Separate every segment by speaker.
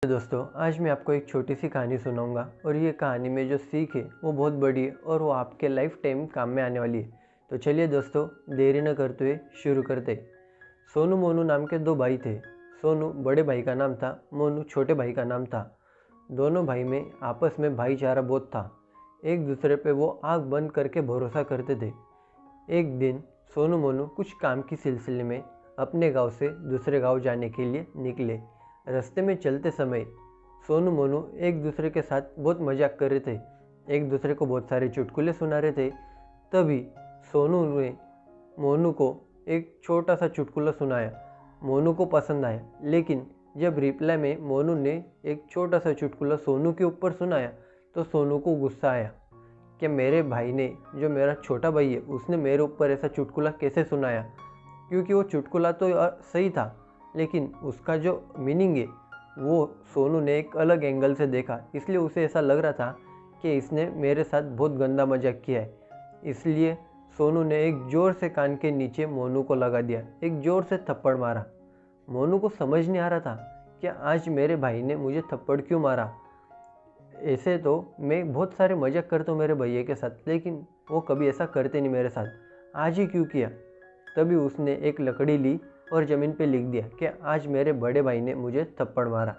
Speaker 1: दोस्तों, आज मैं आपको एक छोटी सी कहानी सुनाऊंगा और ये कहानी में जो सीख है वो बहुत बड़ी है और वो आपके लाइफ टाइम काम में आने वाली है। तो चलिए दोस्तों, देरी न करते हुए शुरू करते। सोनू मोनू नाम के दो भाई थे। सोनू बड़े भाई का नाम था, मोनू छोटे भाई का नाम था। दोनों भाई में आपस में भाईचारा बहुत था। एक दूसरे पे वो आँख बंद करके भरोसा करते थे। एक दिन सोनू मोनू कुछ काम की सिलसिले में अपने गांव से दूसरे गांव जाने के लिए निकले। रास्ते में चलते समय सोनू मोनू एक दूसरे के साथ बहुत मजाक कर रहे थे, एक दूसरे को बहुत सारे चुटकुले सुना रहे थे। तभी सोनू ने मोनू को एक छोटा सा चुटकुला सुनाया। मोनू को पसंद आया, लेकिन जब रिप्लाई में मोनू ने एक छोटा सा चुटकुला सोनू के ऊपर सुनाया तो सोनू को गुस्सा आया कि मेरे भाई ने, जो मेरा छोटा भाई है, उसने मेरे ऊपर ऐसा चुटकुला कैसे सुनाया। क्योंकि वो चुटकुला तो सही था, लेकिन उसका जो मीनिंग है वो सोनू ने एक अलग एंगल से देखा। इसलिए उसे ऐसा लग रहा था कि इसने मेरे साथ बहुत गंदा मजाक किया है। इसलिए सोनू ने एक ज़ोर से कान के नीचे मोनू को लगा दिया, एक ज़ोर से थप्पड़ मारा। मोनू को समझ नहीं आ रहा था कि आज मेरे भाई ने मुझे थप्पड़ क्यों मारा। ऐसे तो मैं बहुत सारे मजाक करता हूँ मेरे भैया के साथ, लेकिन वो कभी ऐसा करते नहीं मेरे साथ, आज ही क्यों किया। तभी उसने एक लकड़ी ली और ज़मीन पे लिख दिया कि आज मेरे बड़े भाई ने मुझे थप्पड़ मारा।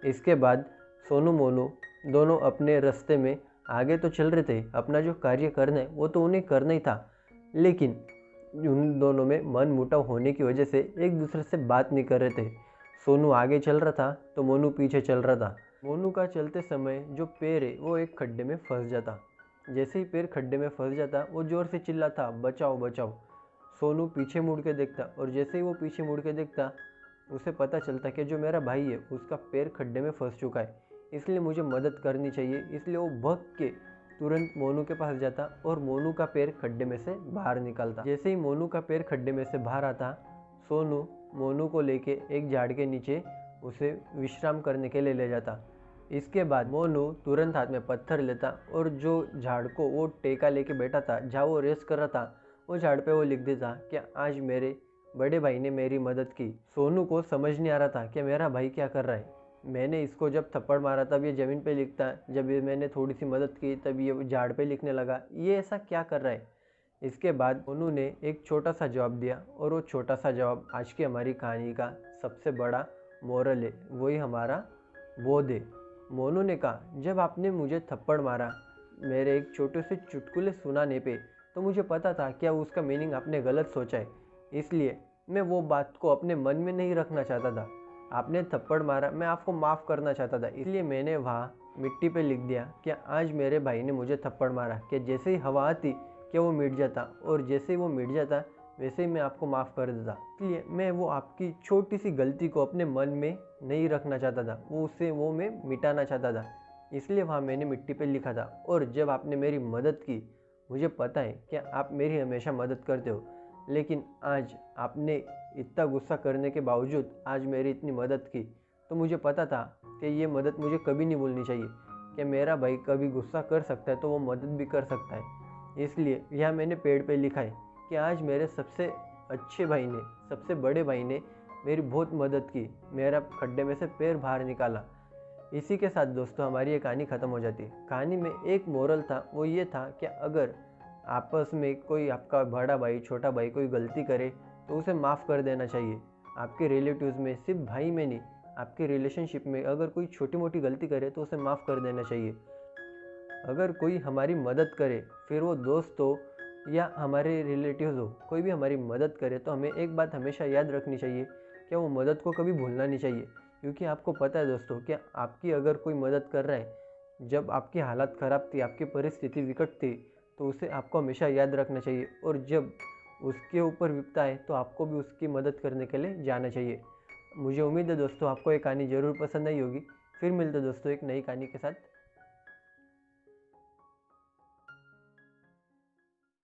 Speaker 1: इसके बाद सोनू मोनू दोनों अपने रास्ते में आगे तो चल रहे थे, अपना जो कार्य करना है वो तो उन्हें करना ही था, लेकिन उन दोनों में मन मुटाव होने की वजह से एक दूसरे से बात नहीं कर रहे थे। सोनू आगे चल रहा था तो मोनू पीछे चल रहा था। मोनू का चलते समय जो पैर है वो एक खड्डे में फंस जाता। जैसे ही पैर खड्डे में फंस जाता वो ज़ोर से चिल्लाता, बचाओ बचाओ। सोनू पीछे मुड़ के देखता और जैसे ही वो पीछे मुड़ के देखता उसे पता चलता कि जो मेरा भाई है उसका पैर खड्डे में फंस चुका है, इसलिए मुझे मदद करनी चाहिए। इसलिए वो भग के तुरंत मोनू के पास जाता और मोनू का पैर खड्डे में से बाहर निकालता। जैसे ही मोनू का पैर खड्डे में से बाहर आता, सोनू मोनू को लेके एक झाड़ के नीचे उसे विश्राम करने के लिए ले जाता। इसके बाद मोनू तुरंत हाथ में पत्थर लेता और जो झाड़ को वो टेका लेके बैठा था, जहाँ वो रेस्ट कर रहा था, वो झाड़ पे वो लिख देता कि आज मेरे बड़े भाई ने मेरी मदद की। सोनू को समझ नहीं आ रहा था कि मेरा भाई क्या कर रहा है। मैंने इसको जब थप्पड़ मारा तब ये ज़मीन पे लिखता, जब ये मैंने थोड़ी सी मदद की तब ये झाड़ पे लिखने लगा, ये ऐसा क्या कर रहा है। इसके बाद सोनू ने एक छोटा सा जवाब दिया और वो छोटा सा जवाब आज की हमारी कहानी का सबसे बड़ा मोरल है, वही हमारा बोध है। मोनू ने कहा, जब आपने मुझे थप्पड़ मारा मेरे एक छोटे से चुटकुले सुनाने पे, तो मुझे पता था क्या उसका मीनिंग आपने गलत सोचा है, इसलिए मैं वो बात को अपने मन में नहीं रखना चाहता था। आपने थप्पड़ मारा, मैं आपको माफ़ करना चाहता था, इसलिए मैंने वहाँ मिट्टी पे लिख दिया कि आज मेरे भाई ने मुझे थप्पड़ मारा, कि जैसे ही हवा आती क्या वो मिट जाता, और जैसे ही वो मिट जाता वैसे ही मैं आपको माफ़ कर देता। इसलिए मैं वो आपकी छोटी सी गलती को अपने मन में नहीं रखना चाहता था, वो मैं मिटाना चाहता था, इसलिए वहाँ मैंने मिट्टी पे लिखा था। और जब आपने मेरी मदद की, मुझे पता है कि आप मेरी हमेशा मदद करते हो, लेकिन आज आपने इतना गुस्सा करने के बावजूद आज मेरी इतनी मदद की, तो मुझे पता था कि ये मदद मुझे कभी नहीं भूलनी चाहिए, कि मेरा भाई कभी गुस्सा कर सकता है तो वो मदद भी कर सकता है। इसलिए यह मैंने पेड़ पे लिखा है कि आज मेरे सबसे अच्छे भाई ने, सबसे बड़े भाई ने मेरी बहुत मदद की, मेरा खड्डे में से पैर बाहर निकाला। इसी के साथ दोस्तों हमारी ये कहानी ख़त्म हो जाती है। कहानी में एक मोरल था, वो ये था कि अगर आपस में कोई आपका बड़ा भाई छोटा भाई कोई गलती करे तो उसे माफ़ कर देना चाहिए। आपके रिलेटिव्स में, सिर्फ भाई में नहीं, आपके रिलेशनशिप में अगर कोई छोटी मोटी गलती करे तो उसे माफ़ कर देना चाहिए। अगर कोई हमारी मदद करे, फिर वो दोस्त हो या हमारे रिलेटिव्स हो, कोई भी हमारी मदद करे तो हमें एक बात हमेशा याद रखनी चाहिए कि वो मदद को कभी भूलना नहीं चाहिए। क्योंकि आपको पता है दोस्तों कि आपकी अगर कोई मदद कर रहा है, जब आपकी हालत ख़राब थी, आपकी परिस्थिति विकट थी, तो उसे आपको हमेशा याद रखना चाहिए, और जब उसके ऊपर विपदा है तो आपको भी उसकी मदद करने के लिए जाना चाहिए। मुझे उम्मीद है दोस्तों आपको ये कहानी ज़रूर पसंद आई होगी। फिर मिलते दोस्तों एक नई कहानी के साथ।